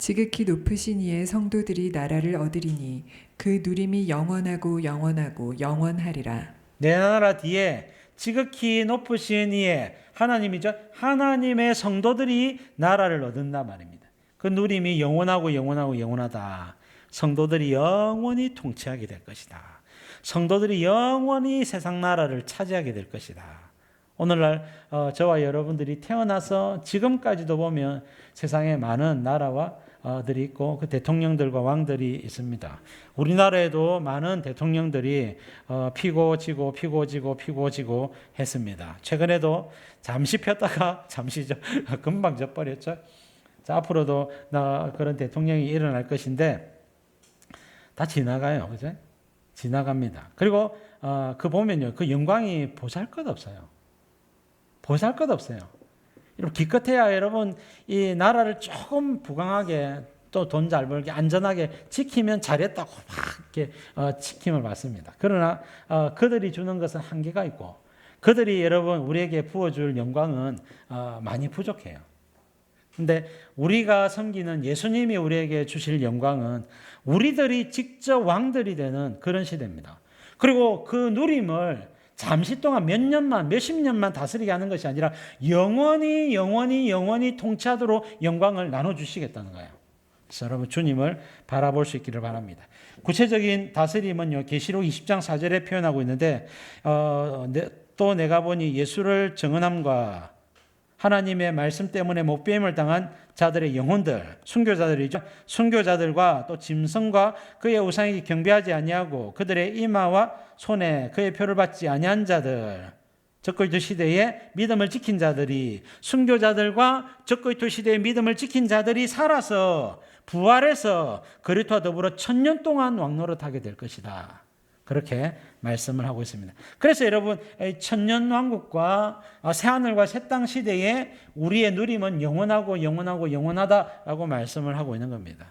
지극히 높으신 이의 성도들이 나라를 얻으리니 그 누림이 영원하고 영원하고 영원하리라. 내 나라 뒤에 지극히 높으신 이의 하나님이죠. 하나님의 성도들이 나라를 얻는단 말입니다. 그 누림이 영원하고 영원하고 영원하다. 성도들이 영원히 통치하게 될 것이다. 성도들이 영원히 세상 나라를 차지하게 될 것이다. 오늘날 저와 여러분들이 태어나서 지금까지도 보면 세상에 많은 나라와 들이 있고 그 대통령들과 왕들이 있습니다. 우리나라에도 많은 대통령들이 피고 지고 했습니다. 최근에도 잠시 폈다가 잠시 금방 져버렸죠. 자, 앞으로도 그런 대통령이 일어날 것인데 다 지나가요. 그죠? 지나갑니다. 그리고 그 보면요. 그 영광이 보잘것없어요. 보잘것없어요. 여러분 기껏해야 여러분 이 나라를 조금 부강하게 또 돈 잘 벌게 안전하게 지키면 잘했다고 막 이렇게 지킴을 받습니다. 그러나 그들이 주는 것은 한계가 있고 그들이 여러분 우리에게 부어줄 영광은 많이 부족해요. 근데 우리가 섬기는 예수님이 우리에게 주실 영광은 우리들이 직접 왕들이 되는 그런 시대입니다. 그리고 그 누림을 잠시 동안 몇 년만, 몇십 년만 다스리게 하는 것이 아니라 영원히 통치하도록 영광을 나눠주시겠다는 거예요. 그래서 여러분 주님을 바라볼 수 있기를 바랍니다. 구체적인 다스림은요, 계시록 20장 4절에 표현하고 있는데 또 내가 보니 예수를 증언함과 하나님의 말씀 때문에 못배임을 당한 자들의 영혼들, 순교자들이죠. 순교자들과 또 짐승과 그의 우상에게 경배하지 아니하고 그들의 이마와 손에 그의 표를 받지 아니한 자들, 적그리스도 시대에 믿음을 지킨 자들이, 순교자들과 적그리스도 시대의 믿음을 지킨 자들이 살아서 부활해서 그리스도와 더불어 1000년 동안 왕노릇하게 될 것이다. 그렇게 말씀을 하고 있습니다. 그래서 여러분 천년왕국과 새하늘과 새 땅 시대에 우리의 누림은 영원하다라고 말씀을 하고 있는 겁니다.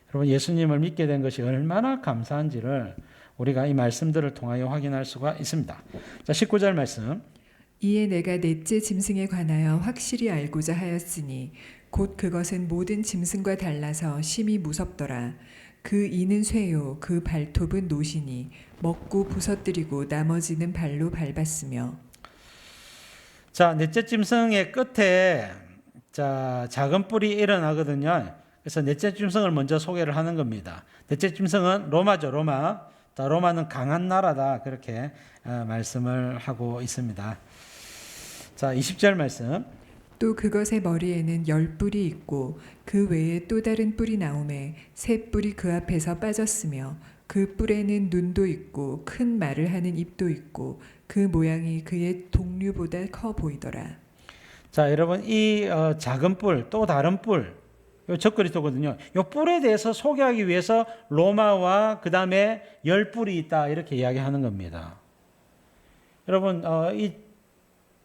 여러분 예수님을 믿게 된 것이 얼마나 감사한지를 우리가 이 말씀들을 통하여 확인할 수가 있습니다. 자, 19절 말씀. 이에 내가 넷째 짐승에 관하여 확실히 알고자 하였으니 곧 그것은 모든 짐승과 달라서 심히 무섭더라. 그 이는 쇠요 그 발톱은 노시니 먹고 부서뜨리고 나머지는 발로 밟았으며. 자, 넷째 짐승의 끝에 작은 뿔이 일어나거든요. 그래서 넷째 짐승을 먼저 소개를 하는 겁니다. 넷째 짐승은 로마죠. 로마는 강한 나라다. 그렇게 말씀을 하고 있습니다. 자, 20절 말씀. 또 그것의 머리에는 10뿔이 있고 그 외에 또 다른 뿔이 나오매 새 뿔이 그 앞에서 빠졌으며 그 뿔에는 눈도 있고 큰 말을 하는 입도 있고 그 모양이 그의 동류보다 커 보이더라. 자, 여러분 이 작은 뿔, 또 다른 뿔, 요 적그리스도거든요. 요 뿔에 대해서 소개하기 위해서 로마와 그 다음에 10뿔이 있다 이렇게 이야기하는 겁니다. 여러분 이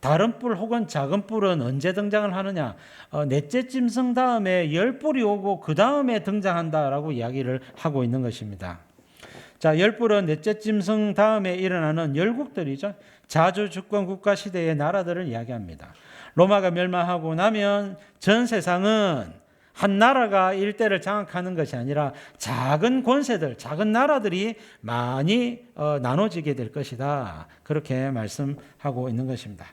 다른 뿔 혹은 작은 뿔은 언제 등장을 하느냐? 넷째 짐승 다음에 10뿔이 오고 그 다음에 등장한다라고 이야기를 하고 있는 것입니다. 자, 10뿔은 넷째 짐승 다음에 일어나는 열국들이죠. 자주 주권 국가 시대의 나라들을 이야기합니다. 로마가 멸망하고 나면 전 세상은 한 나라가 일대를 장악하는 것이 아니라 작은 권세들, 작은 나라들이 많이 나눠지게 될 것이다. 그렇게 말씀하고 있는 것입니다.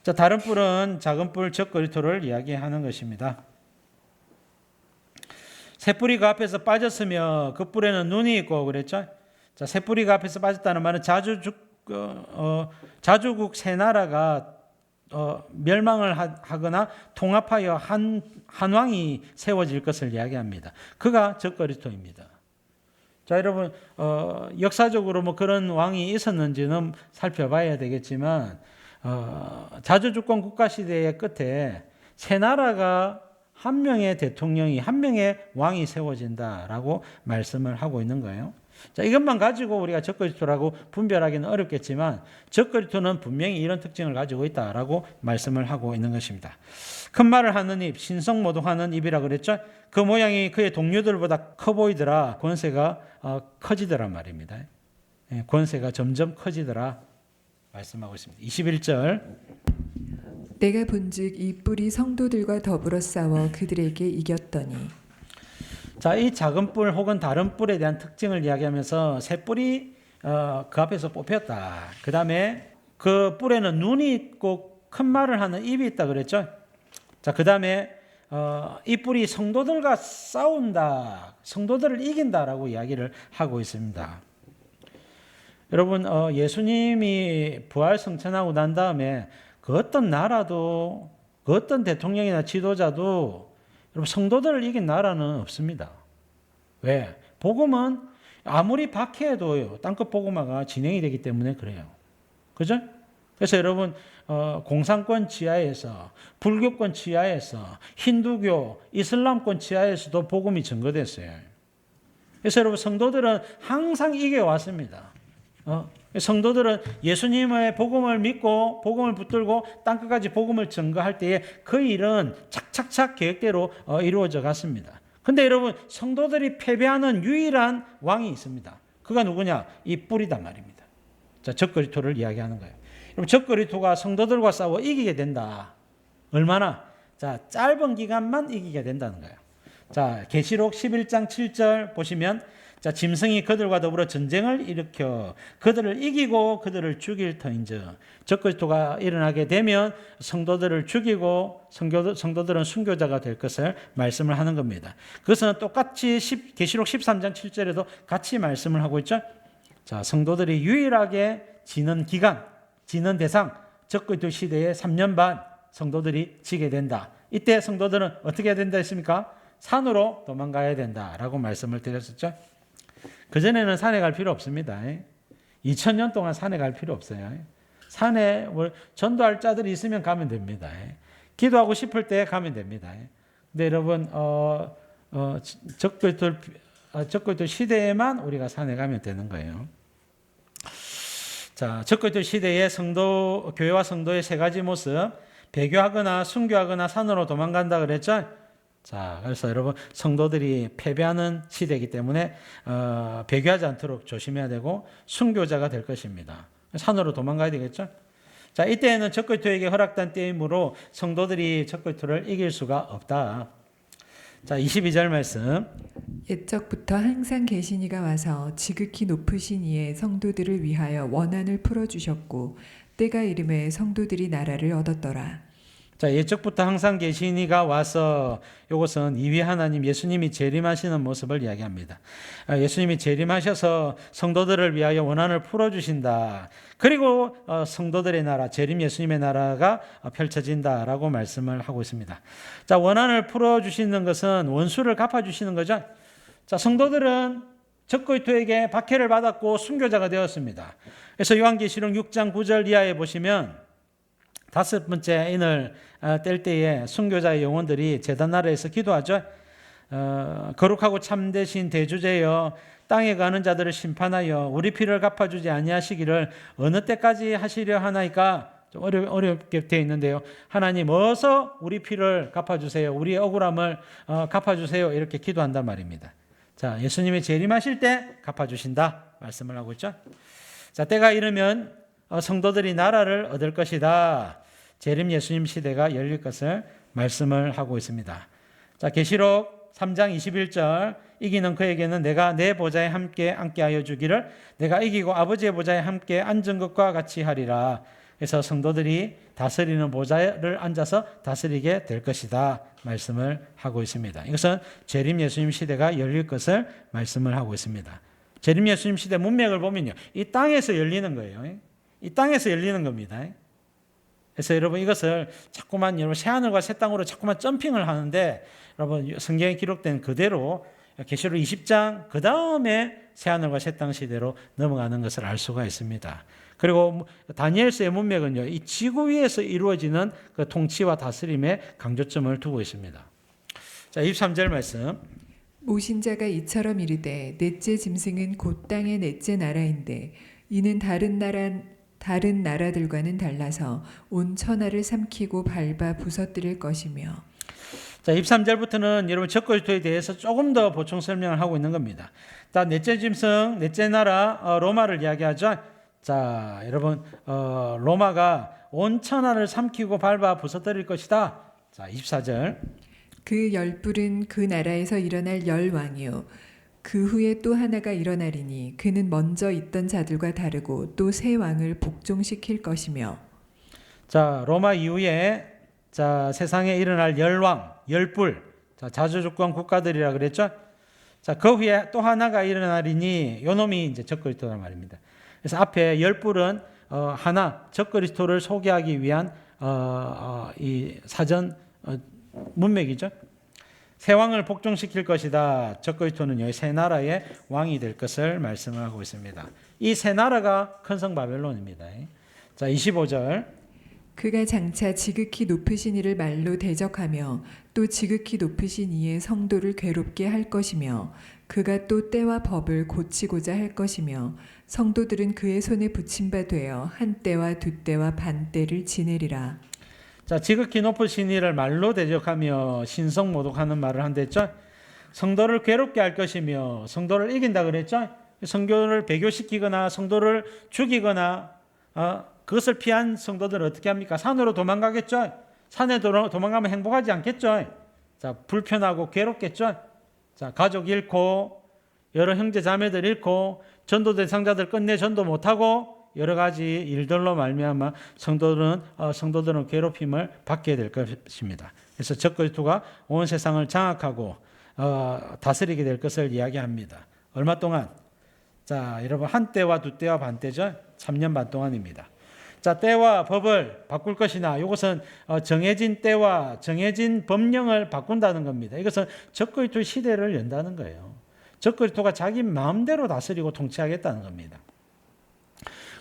자, 다른 뿔은 작은 뿔 적그리스도를 이야기하는 것입니다. 새 뿌리 그 앞에서 빠졌으며 그 뿔에는 눈이 있고 그랬죠. 자, 새 뿌리 그 앞에서 빠졌다는 말은 자주국 세 나라가 멸망을 하거나 통합하여 한 왕이 세워질 것을 이야기합니다. 그가 적그리스도입니다. 자, 여러분 역사적으로 뭐 그런 왕이 있었는지는 살펴봐야 되겠지만 자주주권 국가 시대의 끝에 세 나라가 한 명의 대통령이 한 명의 왕이 세워진다라고 말씀을 하고 있는 거예요. 자, 이것만 가지고 우리가 적그리스도라고 분별하기는 어렵겠지만 적그리스도는 분명히 이런 특징을 가지고 있다라고 말씀을 하고 있는 것입니다. 큰 말을 하는 입, 신성모독하는 입이라 그랬죠. 그 모양이 그의 동료들보다 커 보이더라. 권세가 커지더란 말입니다. 권세가 점점 커지더라 말씀하고 있습니다. 21절. 내가 본즉 이 뿔이 성도들과 더불어 싸워 그들에게 이겼더니. 자, 이 작은 뿔 혹은 다른 뿔에 대한 특징을 이야기하면서 새 뿔이 그 앞에서 뽑혔다. 그 다음에 그 뿔에는 눈이 있고 큰 말을 하는 입이 있다 그랬죠. 자, 그 다음에 이 뿔이 성도들과 싸운다, 성도들을 이긴다라고 이야기를 하고 있습니다. 여러분, 예수님이 부활 성천하고 난 다음에 그 어떤 나라도, 그 어떤 대통령이나 지도자도 여러분 성도들을 이긴 나라는 없습니다. 왜? 복음은 아무리 박해해도 땅끝 복음화가 진행이 되기 때문에 그래요. 그죠? 그래서 여러분 공산권 지하에서, 불교권 지하에서, 힌두교, 이슬람권 지하에서도 복음이 증거됐어요. 그래서 여러분 성도들은 항상 이겨왔습니다. 성도들은 예수님의 복음을 믿고 복음을 붙들고 땅끝까지 복음을 증거할 때에 그 일은 착착착 계획대로 이루어져 갔습니다. 근데 여러분 성도들이 패배하는 유일한 왕이 있습니다. 그가 누구냐? 이 뿔이단 말입니다. 자, 적그리스도를 이야기하는 거예요. 여러분 적그리스도가 성도들과 싸워 이기게 된다. 얼마나? 자, 짧은 기간만 이기게 된다는 거예요. 자, 계시록 11장 7절 보시면 자, 짐승이 그들과 더불어 전쟁을 일으켜 그들을 이기고 그들을 죽일 터인즉 적그리스도가 일어나게 되면 성도들을 죽이고 성도들은 순교자가 될 것을 말씀을 하는 겁니다. 그것은 똑같이 계시록 13장 7절에도 같이 말씀을 하고 있죠. 자, 성도들이 유일하게 지는 기간, 지는 대상, 적그리스도 시대의 3년 반 성도들이 지게 된다. 이때 성도들은 어떻게 해야 된다 했습니까? 산으로 도망가야 된다라고 말씀을 드렸었죠. 그전에는 산에 갈 필요 없습니다. 2000년 동안 산에 갈 필요 없어요. 산에 전도할 자들이 있으면 가면 됩니다. 기도하고 싶을 때 가면 됩니다. 근데 여러분 적그리스도 시대에만 우리가 산에 가면 되는 거예요. 자, 적그리스도 시대의 성도, 교회와 성도의 세 가지 모습, 배교하거나 순교하거나 산으로 도망간다 그랬죠. 자, 그래서 여러분 성도들이 패배하는 시대이기 때문에 배교하지 않도록 조심해야 되고 순교자가 될 것입니다. 산으로 도망가야 되겠죠. 자, 이때에는 적그리스도에게 허락된 때이므로 성도들이 적그리스도를 이길 수가 없다. 자, 22절 말씀. 옛적부터 항상 계신 이가 와서 지극히 높으신 이의 성도들을 위하여 원한을 풀어주셨고 때가 이름에 성도들이 나라를 얻었더라. 자, 옛적부터 항상 계신 이가 와서 이것은 이위 하나님 예수님이 재림하시는 모습을 이야기합니다. 예수님이 재림하셔서 성도들을 위하여 원한을 풀어주신다. 그리고 성도들의 나라, 재림 예수님의 나라가 펼쳐진다라고 말씀을 하고 있습니다. 자, 원한을 풀어주시는 것은 원수를 갚아주시는 거죠. 자, 성도들은 적그리스도에게 박해를 받았고 순교자가 되었습니다. 그래서 요한계시록 6장 9절 이하에 보시면 다섯 번째 인을 뗄 때에 순교자의 영혼들이 제단 나라에서 기도하죠. 거룩하고 참되신 대주제여 땅에 가는 자들을 심판하여 우리 피를 갚아주지 아니하시기를 어느 때까지 하시려 하나이까? 좀 어렵게 되어 있는데요. 하나님 어서 우리 피를 갚아주세요. 우리의 억울함을 갚아주세요. 이렇게 기도한단 말입니다. 자, 예수님이 재림하실 때 갚아주신다 말씀을 하고 있죠. 자, 때가 이르면 성도들이 나라를 얻을 것이다. 재림 예수님 시대가 열릴 것을 말씀을 하고 있습니다. 자, 계시록 3장 21절 이기는 그에게는 내가 내 보좌에 함께 앉게 하여 주기를 내가 이기고 아버지의 보좌에 함께 앉은 것과 같이 하리라. 그래서 성도들이 다스리는 보좌를 앉아서 다스리게 될 것이다 말씀을 하고 있습니다. 이것은 재림 예수님 시대가 열릴 것을 말씀을 하고 있습니다. 재림 예수님 시대 문맥을 보면요, 이 땅에서 열리는 거예요. 이 땅에서 열리는 겁니다. 그래서 여러분 이것을 자꾸만 여러분 새하늘과 새 땅으로 자꾸만 점핑을 하는데 여러분 성경에 기록된 그대로 계시록 20장 그 다음에 새하늘과 새 땅 시대로 넘어가는 것을 알 수가 있습니다. 그리고 다니엘서의 문맥은요, 이 지구 위에서 이루어지는 그 통치와 다스림에 강조점을 두고 있습니다. 자, 23절 말씀. 모신 자가 이처럼 이르되 넷째 짐승은 곧 땅의 넷째 나라인데 이는 다른 나라들과는 달라서 온 천하를 삼키고 밟아 부서뜨릴 것이며. 자, 23절부터는 여러분 적그리스도에 대해서 조금 더 보충 설명을 하고 있는 겁니다. 넷째 짐승, 넷째 나라, 로마를 이야기하죠. 자, 여러분 로마가 온 천하를 삼키고 밟아 부서뜨릴 것이다. 자, 24절. 그 열불은 그 나라에서 일어날 열왕이요 그 후에 또 하나가 일어나리니 그는 먼저 있던 자들과 다르고 또 새 왕을 복종시킬 것이며. 자, 로마 이후에 자, 세상에 일어날 열왕, 열불, 자, 자주주권 국가들이라 그랬죠. 자, 그 후에 또 하나가 일어나리니 요 놈이 이제 적그리스도란 말입니다. 그래서 앞에 열불은 하나 적그리스도를 소개하기 위한 이 사전 문맥이죠. 새 왕을 복종시킬 것이다. 적그리스도는요, 새 나라의 왕이 될 것을 말씀을 하고 있습니다. 이 새 나라가 큰 성 바벨론입니다. 자, 25절. 그가 장차 지극히 높으신 이를 말로 대적하며 또 지극히 높으신 이의 성도를 괴롭게 할 것이며 그가 또 때와 법을 고치고자 할 것이며 성도들은 그의 손에 붙임 바 되어 한 때와 두 때와 반 때를 지내리라. 자, 지극히 높으신 이를 말로 대적하며 신성 모독하는 말을 한댔죠. 성도를 괴롭게 할 것이며 성도를 이긴다 그랬죠. 성도를 배교시키거나 성도를 죽이거나 그것을 피한 성도들은 어떻게 합니까? 산으로 도망가겠죠. 산에 도망가면 행복하지 않겠죠. 자, 불편하고 괴롭겠죠. 자, 가족 잃고 여러 형제 자매들 잃고 전도 대상자들 끝내 전도 못하고 여러 가지 일들로 말미암아 성도들은 괴롭힘을 받게 될 것입니다. 그래서 적그리스도가 온 세상을 장악하고 다스리게 될 것을 이야기합니다. 얼마 동안? 자, 여러분 한 때와 두 때와 반 때죠. 3년 반 동안입니다. 자, 때와 법을 바꿀 것이나 이것은 정해진 때와 정해진 법령을 바꾼다는 겁니다. 이것은 적그리스도 시대를 연다는 거예요. 적그리스도가 자기 마음대로 다스리고 통치하겠다는 겁니다.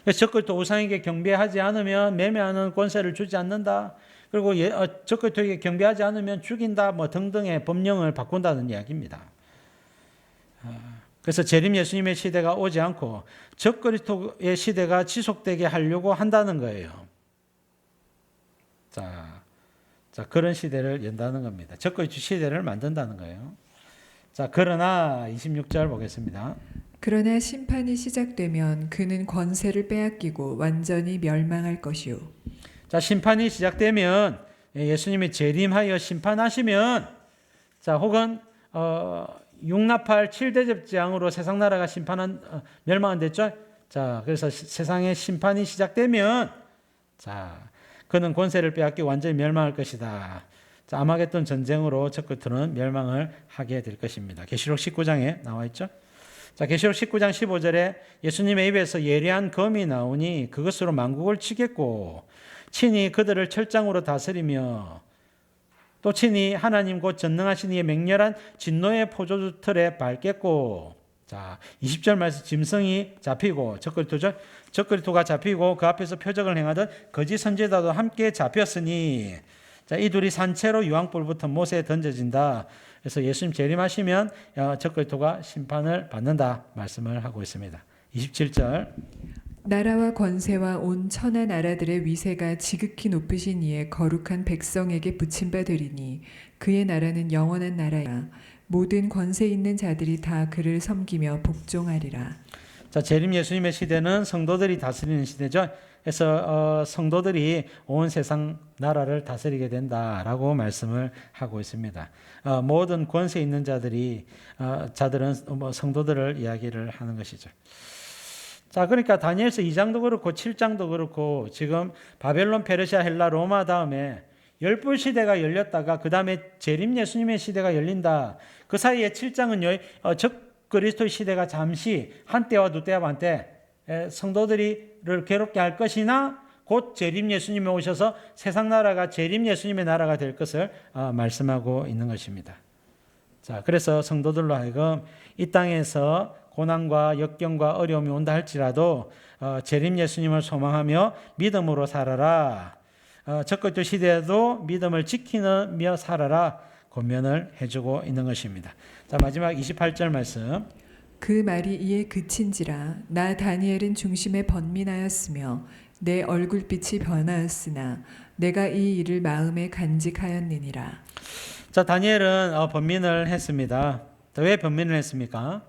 그래서 적그리스도 우상에게 경배하지 않으면 매매하는 권세를 주지 않는다. 그리고 적그리스도에게 경배하지 않으면 죽인다. 뭐 등등의 법령을 바꾼다는 이야기입니다. 그래서 재림 예수님의 시대가 오지 않고 적그리스도의 시대가 지속되게 하려고 한다는 거예요. 자, 그런 시대를 연다는 겁니다. 적그리스도 시대를 만든다는 거예요. 자, 그러나 26절 보겠습니다. 그러나 심판이 시작되면 그는 권세를 빼앗기고 완전히 멸망할 것이요. 자, 심판이 시작되면 예수님이 재림하여 심판하시면 자, 혹은 육나팔 7대접 재앙으로 세상 나라가 멸망한 됐죠. 자, 그래서 세상의 심판이 시작되면 자, 그는 권세를 빼앗기고 완전히 멸망할 것이다. 자, 아마겟돈 전쟁으로 적그리스도는 멸망을 하게 될 것입니다. 계시록 19장에 나와 있죠. 자, 계시록 19장 15절에 예수님의 입에서 예리한 검이 나오니 그것으로 만국을 치겠고 친히 그들을 철장으로 다스리며 또 친히 하나님 곧 전능하신 이의 맹렬한 진노의 포도주 틀에 밟겠고. 자, 20절 말씀 짐승이 잡히고 적그리스도가 잡히고 그 앞에서 표적을 행하던 거짓 선지자도 함께 잡혔으니 자, 이 둘이 산채로 유황불부터 못에 던져진다. 그래서 예수님 재림하시면 적그리스도가 심판을 받는다 말씀을 하고 있습니다. 27절. 나라와 권세와 온 천하 나라들의 위세가 지극히 높으신 이의 거룩한 백성에게 붙임 바 되리니 그의 나라는 영원한 나라야. 모든 권세 있는 자들이 다 그를 섬기며 복종하리라. 자, 재림 예수님의 시대는 성도들이 다스리는 시대죠. 그래서 성도들이 온 세상 나라를 다스리게 된다라고 말씀을 하고 있습니다. 모든 권세 있는 자들은 성도들을 이야기를 하는 것이죠. 자, 그러니까 다니엘서 2장도 그렇고 7장도 그렇고 지금 바벨론, 페르시아, 헬라, 로마 다음에 열불 시대가 열렸다가 그 다음에 재림 예수님의 시대가 열린다. 그 사이에 7장은요, 적그리스도의 시대가 잠시 한때와 두때와 반때 성도들을 괴롭게 할 것이나 곧 재림 예수님이 오셔서 세상 나라가 재림 예수님의 나라가 될 것을 말씀하고 있는 것입니다. 자, 그래서 성도들로 하여금 이 땅에서 고난과 역경과 어려움이 온다 할지라도 재림 예수님을 소망하며 믿음으로 살아라. 적그리스도 시대에도 믿음을 지키며 살아라. 권면을 해주고 있는 것입니다. 자, 마지막 28절 말씀. 그 말이 이에 그친지라 나 다니엘은 중심에 번민하였으며 내 얼굴빛이 변하였으나 내가 이 일을 마음에 간직하였느니라. 자, 다니엘은 번민을 했습니다. 왜 번민을 했습니까?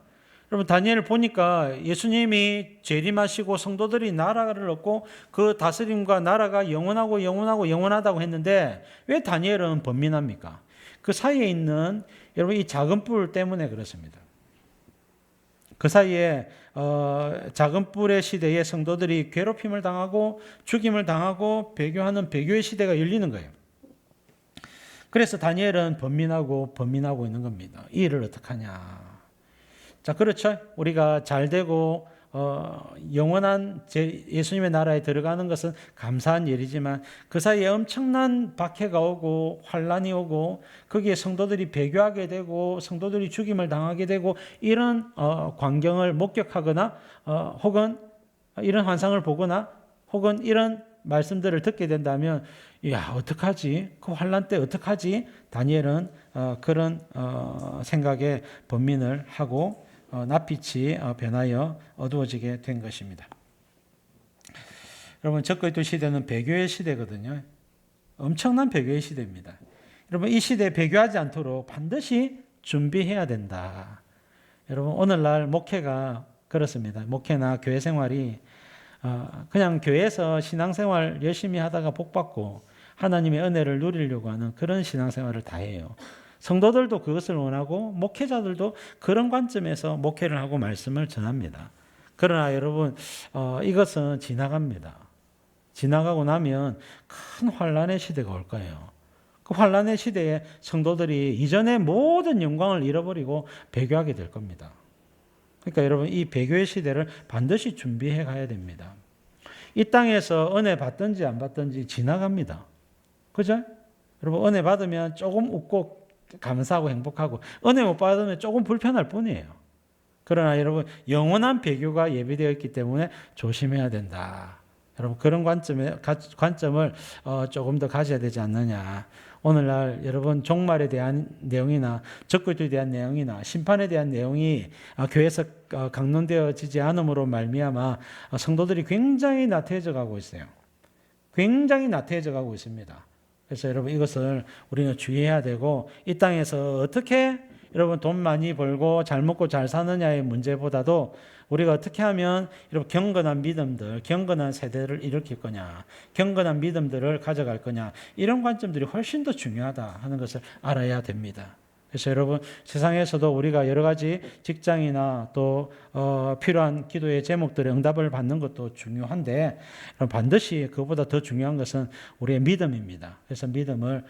여러분 다니엘을 보니까 예수님이 재림하시고 성도들이 나라를 얻고 그 다스림과 나라가 영원하고 영원하고 영원하다고 했는데 왜 다니엘은 번민합니까? 그 사이에 있는 여러분 이 작은 뿔 때문에 그렇습니다. 그 사이에 작은 뿔의 시대에 성도들이 괴롭힘을 당하고 죽임을 당하고 배교하는 배교의 시대가 열리는 거예요. 그래서 다니엘은 번민하고 있는 겁니다. 이 일을 어떻게 하냐. 자, 그렇죠. 우리가 잘 되고 영원한 예수님의 나라에 들어가는 것은 감사한 일이지만 그 사이에 엄청난 박해가 오고 환란이 오고 거기에 성도들이 배교하게 되고 성도들이 죽임을 당하게 되고 이런 광경을 목격하거나 혹은 이런 환상을 보거나 혹은 이런 말씀들을 듣게 된다면 야 어떡하지? 그 환란 때 어떡하지? 다니엘은 그런 생각에 번민을 하고 낯빛이 변하여 어두워지게 된 것입니다. 여러분 적그리스도 시대는 배교의 시대거든요. 엄청난 배교의 시대입니다. 여러분 이 시대에 배교하지 않도록 반드시 준비해야 된다. 여러분 오늘날 목회가 그렇습니다. 목회나 교회 생활이 그냥 교회에서 신앙생활 열심히 하다가 복받고 하나님의 은혜를 누리려고 하는 그런 신앙생활을 다 해요. 성도들도 그것을 원하고 목회자들도 그런 관점에서 목회를 하고 말씀을 전합니다. 그러나 여러분 이것은 지나갑니다. 지나가고 나면 큰 환란의 시대가 올 거예요. 그 환란의 시대에 성도들이 이전의 모든 영광을 잃어버리고 배교하게 될 겁니다. 그러니까 여러분 이 배교의 시대를 반드시 준비해 가야 됩니다. 이 땅에서 은혜 받든지 안 받든지 지나갑니다. 그죠? 여러분 은혜 받으면 조금 웃고 감사하고 행복하고 은혜 못 받으면 조금 불편할 뿐이에요. 그러나 여러분 영원한 배교가 예비되어 있기 때문에 조심해야 된다. 여러분 그런 관점을 조금 더 가져야 되지 않느냐. 오늘날 여러분 종말에 대한 내용이나 적그리스도에 대한 내용이나 심판에 대한 내용이 교회에서 강론되어지지 않음으로 말미암아 성도들이 굉장히 나태해져 가고 있어요. 굉장히 나태해져 가고 있습니다. 그래서 여러분 이것을 우리는 주의해야 되고 이 땅에서 어떻게 여러분 돈 많이 벌고 잘 먹고 잘 사느냐의 문제보다도 우리가 어떻게 하면 여러분 경건한 믿음들, 경건한 세대를 일으킬 거냐, 경건한 믿음들을 가져갈 거냐 이런 관점들이 훨씬 더 중요하다 하는 것을 알아야 됩니다. 그래서 여러분 세상에서도 우리가 여러 가지 직장이나 또 필요한 기도의 제목들의 응답을 받는 것도 중요한데 반드시 그보다 더 중요한 것은 우리의 믿음입니다. 그래서 믿음을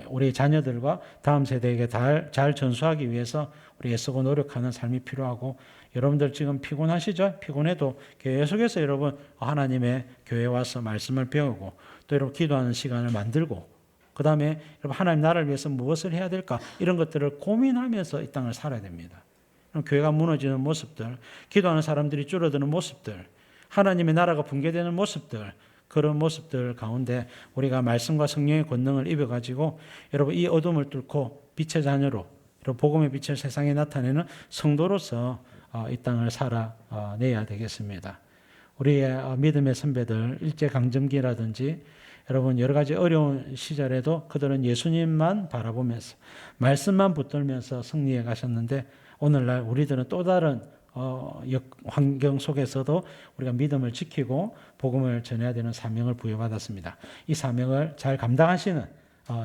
우리 자녀들과 다음 세대에게 잘 전수하기 위해서 우리 애쓰고 노력하는 삶이 필요하고 여러분들 지금 피곤하시죠? 피곤해도 계속해서 여러분 하나님의 교회에 와서 말씀을 배우고 또 여러분 기도하는 시간을 만들고 그 다음에 여러분 하나님 나라를 위해서 무엇을 해야 될까 이런 것들을 고민하면서 이 땅을 살아야 됩니다. 교회가 무너지는 모습들, 기도하는 사람들이 줄어드는 모습들, 하나님의 나라가 붕괴되는 모습들 그런 모습들 가운데 우리가 말씀과 성령의 권능을 입어가지고 여러분 이 어둠을 뚫고 빛의 자녀로 여러분 복음의 빛을 세상에 나타내는 성도로서 이 땅을 살아내야 되겠습니다. 우리의 믿음의 선배들 일제강점기라든지 여러분 여러 가지 어려운 시절에도 그들은 예수님만 바라보면서 말씀만 붙들면서 승리해 가셨는데 오늘날 우리들은 또 다른 환경 속에서도 우리가 믿음을 지키고 복음을 전해야 되는 사명을 부여받았습니다. 이 사명을 잘 감당하시는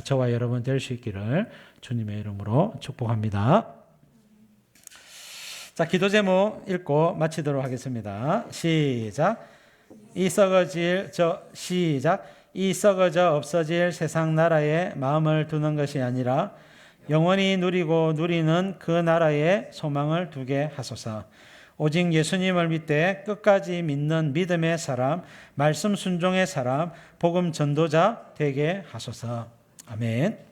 저와 여러분 될 수 있기를 주님의 이름으로 축복합니다. 자, 기도 제목 읽고 마치도록 하겠습니다. 시작. 이 썩어져 없어질 세상 나라에 마음을 두는 것이 아니라 영원히 누리고 누리는 그 나라에 소망을 두게 하소서. 오직 예수님을 믿되 끝까지 믿는 믿음의 사람, 말씀 순종의 사람, 복음 전도자 되게 하소서. 아멘.